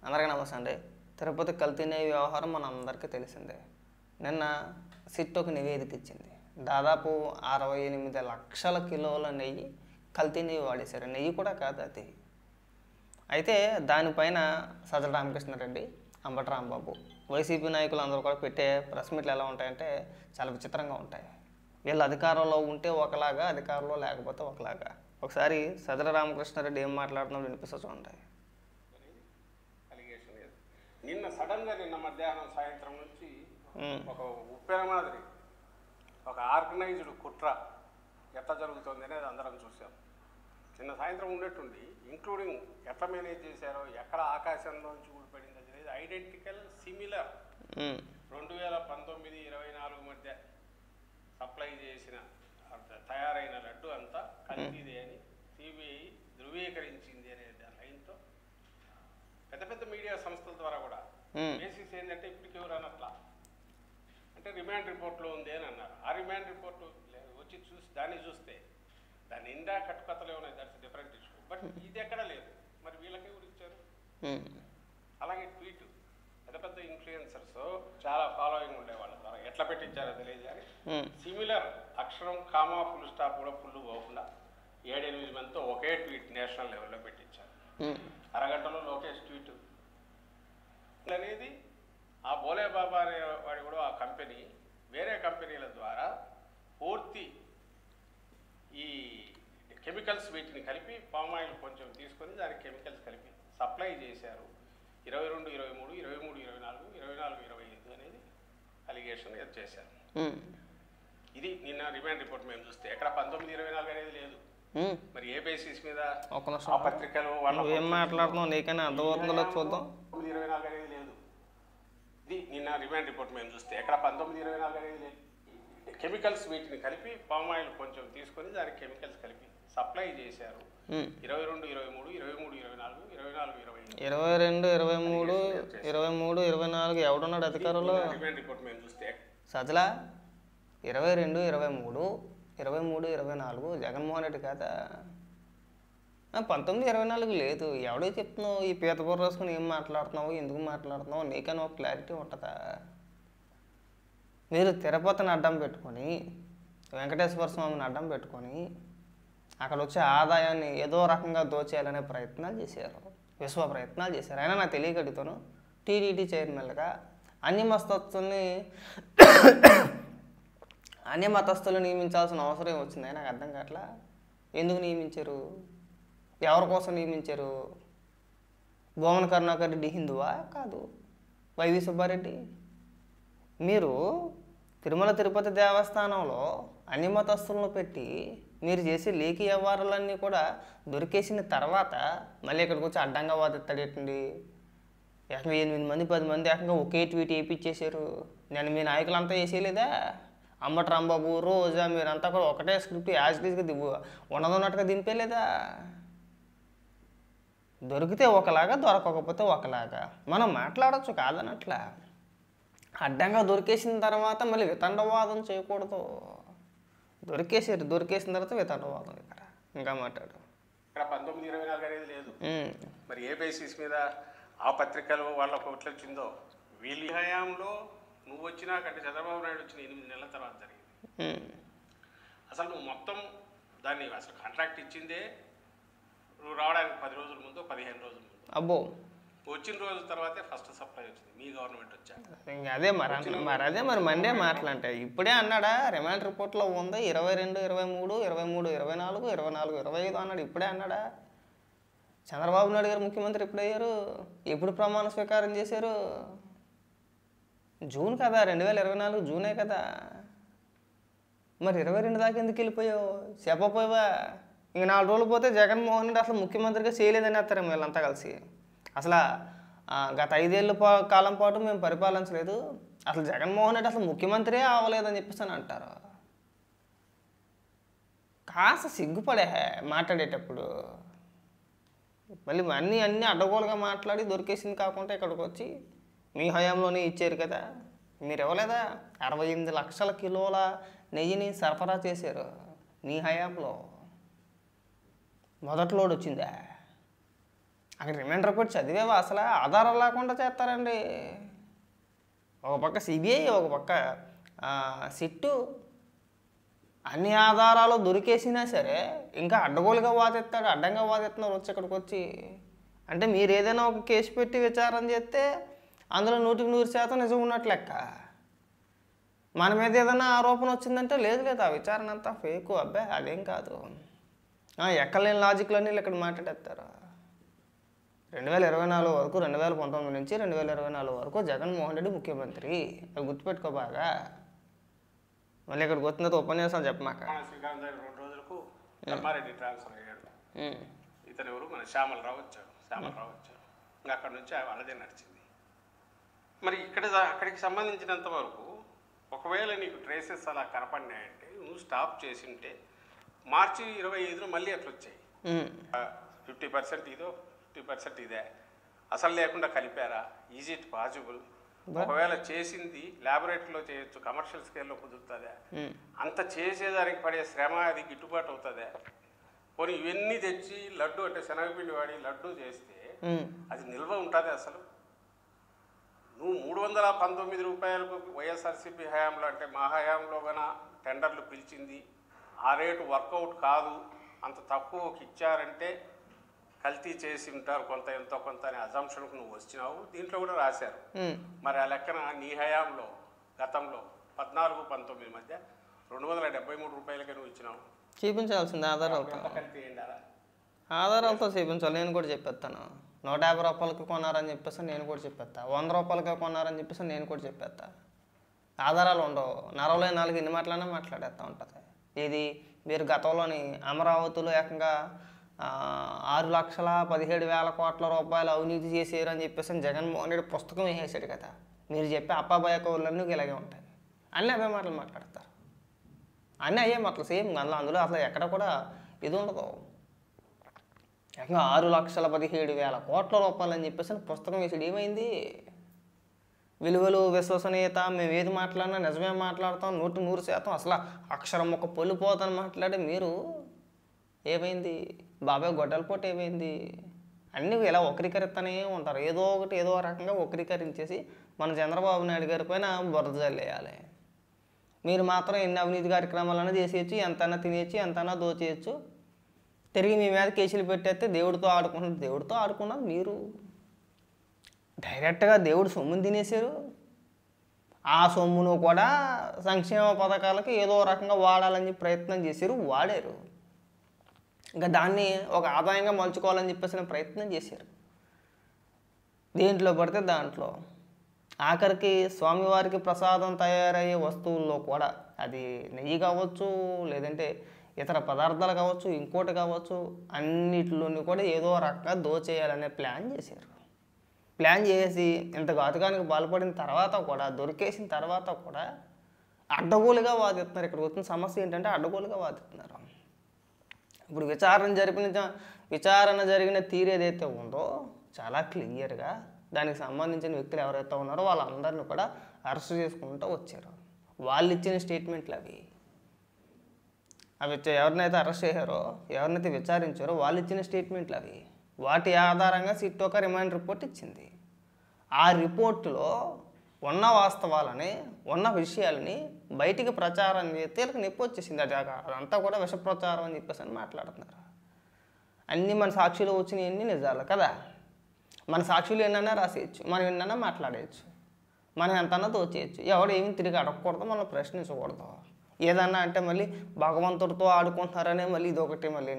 అందరికీ నమస్తే అండి. తిరుపతి కల్తీ నెయ్యి వ్యవహారం మన అందరికీ తెలిసిందే. నిన్న సిట్ ఒక నివేదిక ఇచ్చింది. దాదాపు 68 లక్షల కిలోల నెయ్యి కల్తీ నెయ్యి వాడేశారు. నెయ్యి కూడా కాదు అది. అయితే దానిపైన సజ్జల రామకృష్ణారెడ్డి, అంబటి రాంబాబు, వైసీపీ నాయకులు అందరూ కూడా పెట్టే ప్రెస్ మీట్లు ఎలా ఉంటాయంటే చాలా విచిత్రంగా ఉంటాయి. వీళ్ళు అధికారంలో ఉంటే ఒకలాగా, అధికారంలో లేకపోతే ఒకలాగా. ఒకసారి సజ్జల రామకృష్ణారెడ్డి ఏం మాట్లాడుతున్నారో వినిపిస్తూ చూడండి. నిన్న సడన్గా నిన్న మధ్యాహ్నం సాయంత్రం నుంచి ఒక ఉప్పెన మాదిరి ఒక ఆర్గనైజ్డ్ కుట్ర ఎట్లా జరుగుతుంది అనేది అందరం చూసాం. నిన్న సాయంత్రం ఉండేట్టుండి ఇంక్లూడింగ్ ఎట్లా మేనేజ్ చేశారో, ఎక్కడ ఆకాశంలోంచి ఊడిపడింది అనేది ఐడెంటికల్ సిమిలర్ 2019-24 మధ్య సప్లై చేసిన తయారైన లడ్డు అంతా కల్తీదే అని సిబిఐ ధృవీకరించింది అనే లైన్తో పెద్ద పెద్ద మీడియా సంస్థల ద్వారా కూడా బేసిస్ ఏంటంటే ఇప్పటికి ఎవరు అనట్లా, అంటే రిమాండ్ రిపోర్ట్లో ఉంది అని అన్నారు. ఆ రిమాండ్ రిపోర్ట్ వచ్చి దాన్ని చూస్తే దాని నిండా కట్టుకథలు ఉన్నాయి. That's different issue. బట్ ఇది ఎక్కడ లేదు. మరి వీళ్ళకి ఎవరు ఇచ్చారు? అలాగే ట్వీట్ పెద్ద పెద్ద ఇన్ఫ్లుయెన్సర్స్ చాలా ఫాలోయింగ్ ఉండేవాళ్ళ ద్వారా ఎట్లా పెట్టించారో తెలియదు కానీ సిమిలర్ అక్షరం కామా ఫుల్ స్టాప్ కూడా ఫుల్ పోకుండా 7-8 మందితో ఒకే ట్వీట్ నేషనల్ లెవెల్లో పెట్టించారు. అరగంటలో లోకేష్ ట్వీట్ అనేది ఆ బోలే బాబా అనే వాడి కూడా ఆ కంపెనీ వేరే కంపెనీల ద్వారా పూర్తి ఈ కెమికల్స్ వీటిని కలిపి పామ్ ఆయిల్ కొంచెం తీసుకొని దానికి కెమికల్స్ కలిపి సప్లై చేశారు. 22-23, 23-24, 24-25 అనేది అలిగేషన్ చేశారు. ఇది నిన్న రిమాండ్ రిపోర్ట్ మేము చూస్తే ఎక్కడ 19-24 అనేది లేదు. మరి ఏ బేసిస్ మీద ఆ పత్రికలు వాళ్ళు ఏం మాట్లాడుతున్నావు నీకైనా అర్థమవుతుందో చూద్దాం. 19-24 అనేది లేదు. ఇది నిన్న రిమాండ్ రిపోర్ట్ మేము చూస్తే ఎక్కడ 19-24 అనేది లేదు. కెమికల్స్ వీటిని కలిపి పామ్ ఆయిల్ కొంచెం తీసుకొని దానికి కెమికల్స్ కలిపి సప్లై చేశారు. 22-23, 23-24, 24-25, 22-23, 23-24 ఎవడున్నాడు అధికారంలో? రిమాండ్ రిపోర్ట్ మేము చూస్తే సజ్జల 22-23, 23-24 జగన్మోహన్ రెడ్డి కదా. 19-24 లేదు. ఎవడో చెప్తున్నావు? ఈ పీతకూర రాసుకుని ఏం మాట్లాడుతున్నావు, ఎందుకు మాట్లాడుతున్నావు? నీకైనా ఒక క్లారిటీ ఉంటుందా? మీరు తిరుపతిని అడ్డం పెట్టుకొని, వెంకటేశ్వర స్వామిని అడ్డం పెట్టుకొని అక్కడ వచ్చే ఆదాయాన్ని ఏదో రకంగా దోచేయాలనే ప్రయత్నాలు చేశారు, విశ్వ ప్రయత్నాలు చేశారు. అయినా నాకు తెలియక అడుగుతాను, టీడీటీ చైర్మన్గా అన్య మతస్థులు నియమించాల్సిన అవసరం వచ్చింది. నాకు అర్థం కావట్లా. ఎందుకు నియమించారు? ఎవరి కోసం నియమించారు? భువన కరుణాకర్ రెడ్డి హిందువా? కాదు. వైవి సుబ్బారెడ్డి. మీరు తిరుమల తిరుపతి దేవస్థానంలో అన్ని మతస్థులను పెట్టి మీరు చేసే లేఖీ వ్యవహారాలన్నీ కూడా దొరికేసిన తర్వాత మళ్ళీ ఇక్కడికి వచ్చి అడ్డంగా వాదిస్తాడేటండి. ఏకంగా 8 మంది 10 మంది ఏకంగా ఒకే ట్వీట్ వేయించేశారు. నేను మీ నాయకులంతా వేసేయలేదా? అంబటి రాంబాబు, రోజా, మీరంతా కూడా ఒకటే స్క్రిప్ట్ యాజ్లీజ్గా ఉన్నదన్నట్టుగా దింపేలేదా? దొరికితే ఒకలాగా, దొరకకపోతే ఒకలాగా మనం మాట్లాడచ్చు, కాదనట్లా. అడ్డంగా దొరికేసిన తర్వాత మళ్ళీ వితండవాదం చేయకూడదు. దొరికేసిన తర్వాత వితండవాదం. ఇక్కడ ఇంకా మాట్లాడు. ఇక్కడ 19-24 అనేది లేదు. మరి ఏ బేసిస్ మీద ఆ పత్రికలు వాళ్ళకు ఎట్లా వచ్చిందో, వీళ్ళ హయాంలో నువ్వు వచ్చినాకంటే చంద్రబాబు నాయుడు వచ్చిన 8 నెలల తర్వాత జరిగింది. అసలు నువ్వు మొత్తం దాన్ని అసలు కాంట్రాక్ట్ ఇచ్చిందే నువ్వు రావడానికి 10 రోజుల ముందు, 15 రోజుల ముందు. అబ్బో, వచ్చిన రోజుల తర్వాతే ఫస్ట్ సప్లై వచ్చింది మీ గవర్నమెంట్ వచ్చాక. అదే మరి మండే మాటలంటే ఇప్పుడే అన్నాడా? రిమాండ్ రిపోర్ట్లో ఉంది 22-23, 23-24, 24-25 అన్నాడు. ఇప్పుడే అన్నాడా? చంద్రబాబు నాయుడు గారు ముఖ్యమంత్రి ఎప్పుడు అయ్యారు? ఎప్పుడు ప్రమాణ స్వీకారం చేశారు? జూన్ కదా, 2024 జూనే కదా. మరి 22 దాకా ఎందుకు వెళ్ళిపోయావు? చెప్పపోయావా? ఇంక 4 రోజులు పోతే జగన్మోహన్ రెడ్డి అసలు ముఖ్యమంత్రిగా చేయలేదని వేస్తారు వీళ్ళంతా కలిసి. అసలు గత 5 ఏళ్ళ కాలం పాటు మేము పరిపాలించలేదు, అసలు జగన్మోహన్ రెడ్డి అసలు ముఖ్యమంత్రి అవ్వలేదని చెప్పేసి అని అంటారు. కాస్త సిగ్గుపడే మాట్లాడేటప్పుడు. మళ్ళీ అన్నీ అడ్డగోలుగా మాట్లాడి దొరికేసింది కాకుండా ఇక్కడికి వచ్చి మీ హయాంలోనే ఇచ్చారు కదా. మీరు ఇవ్వలేదా? 68 లక్షల కిలోల నెయ్యిని సరఫరా చేశారు మీ హయాంలో. మొదటి లోడ్ వచ్చిందా? అక్కడ రిమాండ్ రిపోర్ట్ చదివేవా అసలు? ఆధారాలు లేకుండా చేస్తారండి. ఒక పక్క సిబిఐ, ఒక పక్క సిట్టు, అన్ని ఆధారాలు దొరికేసినా సరే ఇంకా అడ్డగోలుగా వాదిస్తాడు, అడ్డంగా వాదిస్తున్నారు వచ్చి ఇక్కడికి వచ్చి. అంటే మీరు ఏదైనా ఒక కేసు పెట్టి విచారణ చేస్తే అందులో 100% నిజం ఉన్నట్లు లెక్క. మన మీద ఏదైనా ఆరోపణ వచ్చిందంటే లేదు లేదు, ఆ విచారణ అంతా ఫేకు, అబ్బాయి అదేం కాదు. ఎక్కలేని లాజిక్లన్నీ ఇక్కడ మాట్లాడేస్తారు. 2024 వరకు, 2019 నుంచి 2024 వరకు జగన్మోహన్ రెడ్డి ముఖ్యమంత్రి, అవి గుర్తుపెట్టుకో బాగా. మళ్ళీ ఇక్కడికి వచ్చిన తర్వాత ఉపన్యాసం చెప్పమాక. శ్రీకాంత్ దగ్గర 2 రోజులకు ధర్మారెడ్డి ట్రాన్స్ఫర్ అయ్యాడు. ఇతను ఎవరు, మన శ్యామలరావు వచ్చాడు. ఇంకా అక్కడ నుంచి వాళ్ళదే నడిచింది. మరి అక్కడికి సంబంధించినంత వరకు ఒకవేళ నీకు ట్రేసెస్ అలా కనపడినాయంటే నువ్వు స్టాప్ చేసి ఉంటే మార్చి 25న మళ్ళీ అట్లా వచ్చాయి. 50% ఇదో 50% ఇదే, అసలు లేకుండా కలిపారా? Is it possible? ఒకవేళ చేసింది ల్యాబొరేటరీలో చేయొచ్చు, కమర్షియల్ స్కేల్లో కుదురుతుందా? అంత చేసేదానికి పడే శ్రమ అది గిట్టుబాటు అవుతుందా? పోనీ ఇవన్నీ తెచ్చి లడ్డు అంటే శనగపిండి వాడి లడ్డు చేస్తే అది నిల్వ ఉంటుంది అసలు? నువ్వు 319 రూపాయలకు వైఎస్ఆర్సీపీ హయాంలో, అంటే మా హయాంలో గన టెండర్లు పిలిచింది, ఆ రేటు వర్కౌట్ కాదు, అంత తక్కువకి ఇచ్చారంటే కల్తీ చేసి ఉంటారు కొంత, ఎంతో కొంత అనే అజంప్షన్కు నువ్వు వచ్చినావు. దీంట్లో కూడా రాశారు. మరి ఆ లెక్కన నీ హయాంలో గతంలో 14-19 మధ్య 273 రూపాయలకే నువ్వు ఇచ్చినావు. చూపించాల్సింది ఆధారాలతో. కల్తీ ఏంటి అలా? ఆధారాలతో చూపించాలి. నేను కూడా చెప్పేస్తాను. 150 రూపాయలకి కొన్నారని చెప్పేసి నేను కూడా చెప్పేస్తా. 100 రూపాయలకి కొన్నారని చెప్పేసి నేను కూడా చెప్పేస్తా. ఆధారాలు ఉండవు. నరవలే 4 ఎన్ని మాటలన్నా మాట్లాడేస్తూ ఉంటుంది. ఇది మీరు గతంలోని అమరావతిలో ఏకంగా 6,17,000 కోట్ల రూపాయలు అవినీతి చేసారు అని చెప్పేసి జగన్మోహన్ రెడ్డి పుస్తకం వేసేసాడు కదా. మీరు చెప్పే అప్పాబాయ కౌరులన్నీ ఇలాగే ఉంటాయి. అన్నీ అవే మాటలు మాట్లాడతారు. అన్నీ అయ్యే మాటలు సేమ్. అందులో అసలు ఎక్కడ కూడా ఇది ఉండదు. ఏకంగా 6,17,000 కోట్ల రూపాయలు అని చెప్పేసి పుస్తకం వేసాడు. ఏమైంది? విలువలు, విశ్వసనీయత, మేము ఏది మాట్లాడినా నిజమే మాట్లాడతాం, 100% అసలు అక్షరం ఒక పొల్లిపోతాను మాట్లాడి మీరు ఏమైంది? బాబాయ్ గొడ్డల పోటీ ఏమైంది? అన్నీ ఇలా వక్రీకరిస్తూనే ఉంటారు. ఏదో ఒకటి ఏదో రకంగా వక్రీకరించేసి మన చంద్రబాబు నాయుడు గారి పైన బురద జల్లేయాలి. మీరు మాత్రం ఎన్ని అవినీతి కార్యక్రమాలన్నా చేసేయచ్చు, ఎంతైనా తినేయచ్చు, ఎంతైనా దోచేయచ్చు. తిరిగి మీ మీద కేసులు పెట్టేస్తే దేవుడితో ఆడుకుంటున్నారు. దేవుడితో ఆడుకున్నారు మీరు. డైరెక్ట్గా దేవుడు సొమ్ముని తినేశారు. ఆ సొమ్మును కూడా సంక్షేమ పథకాలకి ఏదో రకంగా వాడాలని ప్రయత్నం చేశారు, వాడారు. ఇంకా దాన్ని ఒక ఆదాయంగా మలుచుకోవాలని చెప్పేసిన ప్రయత్నం చేశారు. దేంట్లో పడితే దాంట్లో. ఆఖరికి స్వామివారికి ప్రసాదం తయారయ్యే వస్తువుల్లో కూడా, అది నెయ్యి కావచ్చు, లేదంటే ఇతర పదార్థాలు కావచ్చు, ఇంకోటి కావచ్చు, అన్నిటిలోని కూడా ఏదో రకంగా దోచేయాలనే ప్లాన్ చేశారు. ప్లాన్ చేసి ఇంత ఘాతుకానికి పాల్పడిన తర్వాత కూడా, దొరికేసిన తర్వాత కూడా అడ్డగోలుగా వాదిస్తున్నారు. ఇక్కడికి వచ్చిన సమస్య ఏంటంటే అడ్డగోలుగా వాదిస్తున్నారు. ఇప్పుడు విచారణ జరిగిన తీరు ఏదైతే ఉందో చాలా క్లియర్గా దానికి సంబంధించిన వ్యక్తులు ఎవరైతే ఉన్నారో వాళ్ళందరినీ కూడా అరెస్ట్ చేసుకుంటూ వచ్చారు. వాళ్ళు ఇచ్చిన స్టేట్మెంట్లు అవి ఎవరినైతే అరెస్ట్ చేశారో, ఎవరినైతే విచారించారో వాళ్ళు ఇచ్చిన స్టేట్మెంట్లు అవి. వాటి ఆధారంగా సిట్ ఒక రిమాండ్ రిపోర్ట్ ఇచ్చింది. ఆ రిపోర్టులో ఉన్న వాస్తవాలని, ఉన్న విషయాలని బయటికి ప్రచారం చేస్తే వీళ్ళకి నొప్పి వచ్చేసింది. అదంతా కూడా విష ప్రచారం అని చెప్పేసి అని మాట్లాడుతున్నారు. అన్నీ మన సాక్షులు వచ్చినవన్నీ నిజాలు కదా. మన సాక్షులు ఎన్నైనా రాసేయచ్చు, మనం ఎన్నైనా మాట్లాడేయచ్చు, మనం ఎంతన్నా దోచేయచ్చు. ఎవడు ఏమి తిరిగి అడగకూడదు, మనం ప్రశ్నించకూడదు. ఏదన్నా అంటే మళ్ళీ భగవంతుడితో ఆడుకుంటున్నారనే మళ్ళీ ఇదొకటి మళ్ళీ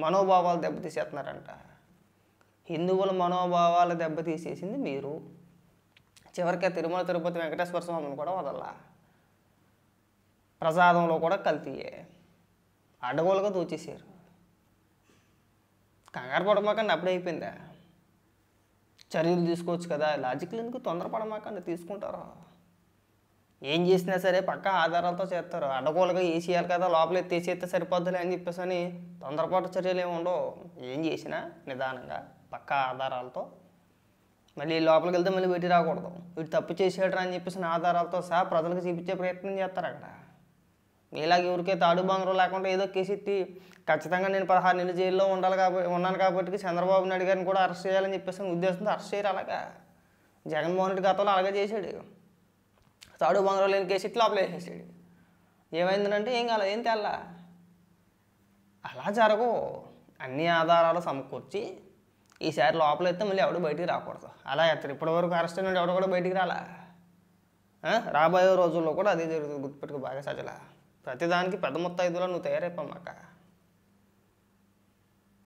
మనోభావాలు దెబ్బతీసేస్తున్నారంట. హిందువుల మనోభావాలు దెబ్బతీసేసింది మీరు. చివరికి తిరుమల తిరుపతి వెంకటేశ్వర స్వామిని కూడా వదల్లా. ప్రసాదంలో కూడా కల్తీయే, అడ్డగోలుగా దోచేసారు. కంగారు పడమాకండి, అప్పుడే అయిపోయిందా? చర్యలు తీసుకోవచ్చు కదా. లాజిక్లు ఎందుకు తొందరపడమాకండి, తీసుకుంటారు. ఏం చేసినా సరే పక్కా ఆధారాలతో చేస్తారు. అడ్డగోలుగా వేసేయాలి కదా, లోపల ఎత్తేసేస్తే సరిపోద్దులే అని చెప్పేసి అని తొందరపాటు చర్యలు ఏమి ఉండవు. ఏం చేసినా నిదానంగా పక్కా ఆధారాలతో. మళ్ళీ లోపలికి వెళ్తే మళ్ళీ పెట్టి రాకూడదు. వీడు తప్పు చేసాడు అని చెప్పేసి ఆధారాలతో సహా ప్రజలకు చూపించే ప్రయత్నం చేస్తారు. అక్కడ ఇలాగ ఎవరికే తాడు బంగారం లేకుండా ఏదో కేసు ఎత్తి ఖచ్చితంగా నేను 16 నెలలు జైల్లో ఉన్నాను కాబట్టి చంద్రబాబు నాయుడు గారిని కూడా అరెస్ట్ చేయాలని చెప్పేసి ఉద్దేశంతో అరెస్ట్ చేయరు. అలాగా జగన్మోహన్ రెడ్డి గతంలో అలాగే చేశాడు. తాడు బంగారం లేని కేసు ఎత్తి లోపల వేసేసాడు. ఏమైందంటే ఏం కాలేదు, ఏం తెల్లా. అలా జరగవు. అన్ని ఆధారాలు సమకూర్చి ఈసారి లోపల అయితే మళ్ళీ ఎవడు బయటికి రాకూడదు. అలా ఎత్తారు. ఇప్పటివరకు అరెస్ట్ అయిన ఎవడు కూడా బయటికి రాలా. రాబోయే రోజుల్లో కూడా అదే జరుగుతుంది. గుర్తుపెట్టుకు బాగా సజల. ప్రతిదానికి పెద్ద మొత్తం 5లో నువ్వు తయారైపోమాక.